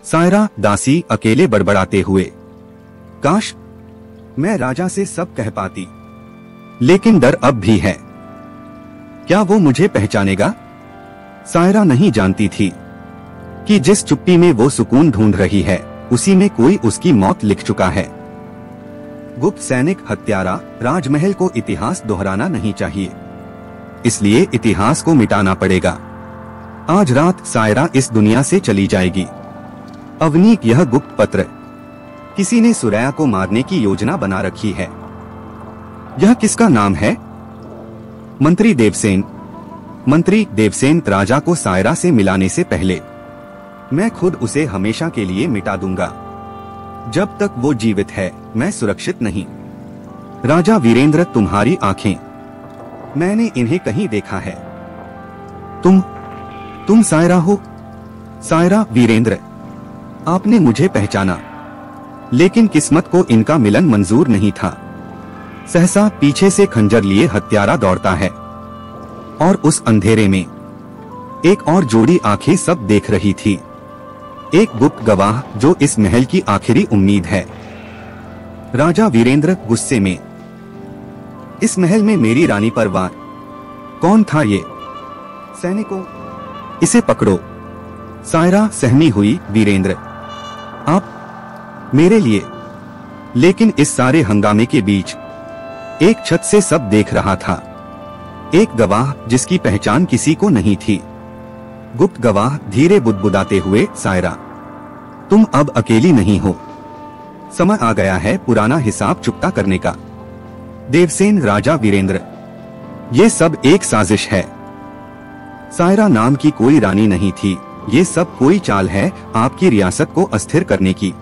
सायरा दासी अकेले बड़बड़ाते हुए, काश मैं राजा से सब कह पाती, लेकिन डर अब भी है। क्या वो मुझे पहचानेगा? सायरा नहीं जानती थी कि जिस चुप्पी में वो सुकून ढूंढ रही है, उसी में कोई उसकी मौत लिख चुका है। गुप्त सैनिक हत्यारा राजमहल को इतिहास दोहराना नहीं चाहिए, इसलिए इतिहास को मिटाना पड़ेगा। आज रात सायरा इस दुनिया से चली जाएगी। अवनीक, यह गुप्त पत्र किसी ने सुरैया को मारने की योजना बना रखी है। यह किसका नाम है? मंत्री देवसेन। मंत्री देवसेन राजा को सायरा से मिलाने से पहले मैं खुद उसे हमेशा के लिए मिटा दूंगा। जब तक वो जीवित है मैं सुरक्षित नहीं। राजा वीरेंद्र, तुम्हारी आंखें, मैंने इन्हें कहीं देखा है। तुम सायरा हो? सायरा, वीरेंद्र, आपने मुझे पहचाना, लेकिन किस्मत को इनका मिलन मंजूर नहीं था। सहसा पीछे से खंजर लिए हत्यारा दौड़ता है और उस अंधेरे में एक और जोड़ी आंखें सब देख रही थी। एक गुप्त गवाह जो इस महल की आखिरी उम्मीद है। राजा वीरेंद्र गुस्से में, इस महल में मेरी रानी पर वार कौन था? ये सैनिकों, इसे पकड़ो। सायरा सहमी हुई, वीरेंद्र, आप मेरे लिए। लेकिन इस सारे हंगामे के बीच एक छत से सब देख रहा था। एक गवाह जिसकी पहचान किसी को नहीं थी। गुप्त गवाह धीरे बुदबुदाते हुए, सायरा, तुम अब अकेली नहीं हो। समय आ गया है पुराना हिसाब चुकता करने का। देवसेन, राजा वीरेंद्र, ये सब एक साजिश है। सायरा नाम की कोई रानी नहीं थी। ये सब कोई चाल है आपकी रियासत को अस्थिर करने की।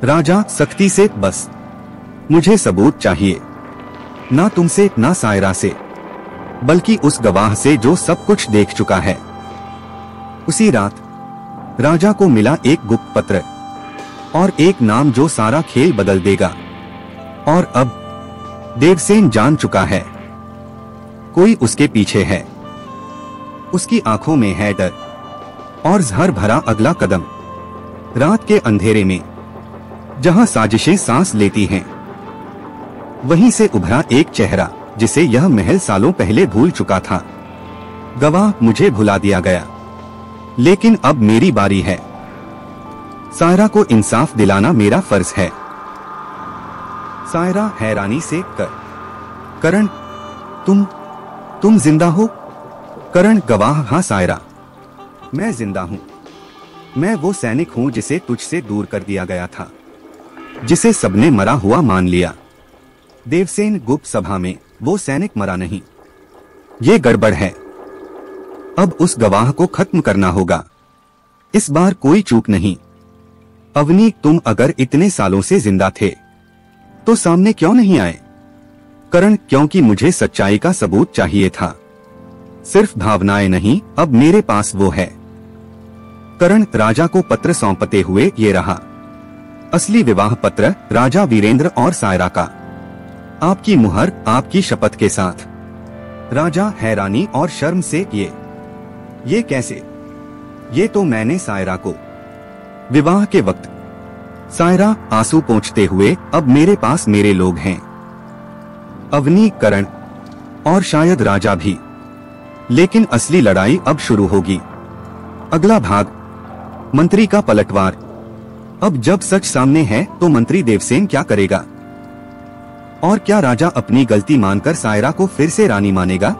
राजा सख्ती से, बस मुझे सबूत चाहिए, ना तुमसे ना सायरा से, बल्कि उस गवाह से जो सब कुछ देख चुका है। उसी रात राजा को मिला एक गुप्त पत्र और एक नाम जो सारा खेल बदल देगा। और अब देवसेन जान चुका है, कोई उसके पीछे है। उसकी आंखों में है डर और जहर भरा अगला कदम। रात के अंधेरे में जहां साजिशें सांस लेती हैं, वहीं से उभरा एक चेहरा जिसे यह महल सालों पहले भूल चुका था। गवाह, मुझे भुला दिया गया, लेकिन अब मेरी बारी है। सायरा को इंसाफ दिलाना मेरा फर्ज है। सायरा हैरानी से, करण, तुम जिंदा हो? करण, गवाह, हाँ सायरा, मैं जिंदा हूँ। मैं वो सैनिक हूँ जिसे तुझसे दूर कर दिया गया था, जिसे सबने मरा हुआ मान लिया। देवसेन, गुप्त सभा में वो सैनिक मरा नहीं। ये गड़बड़ है। अब उस गवाह को खत्म करना होगा। इस बार कोई चूक नहीं। अवनीक, तुम अगर इतने सालों से जिंदा थे तो सामने क्यों नहीं आए? करण, क्योंकि मुझे सच्चाई का सबूत चाहिए था, सिर्फ भावनाएं नहीं। अब मेरे पास वो है। करण राजा को पत्र सौंपते हुए, ये रहा असली विवाह पत्र, राजा वीरेंद्र और सायरा का। आपकी मुहर, आपकी शपथ के साथ। राजा हैरानी और शर्म से, ये कैसे? ये तो मैंने सायरा को विवाह के वक्त। सायरा आंसू पोंछते हुए, अब मेरे पास मेरे लोग हैं, अवनीक, करण और शायद राजा भी। लेकिन असली लड़ाई अब शुरू होगी। अगला भाग, मंत्री का पलटवार। अब जब सच सामने है तो मंत्री देवसेन क्या करेगा? और क्या राजा अपनी गलती मानकर सायरा को फिर से रानी मानेगा?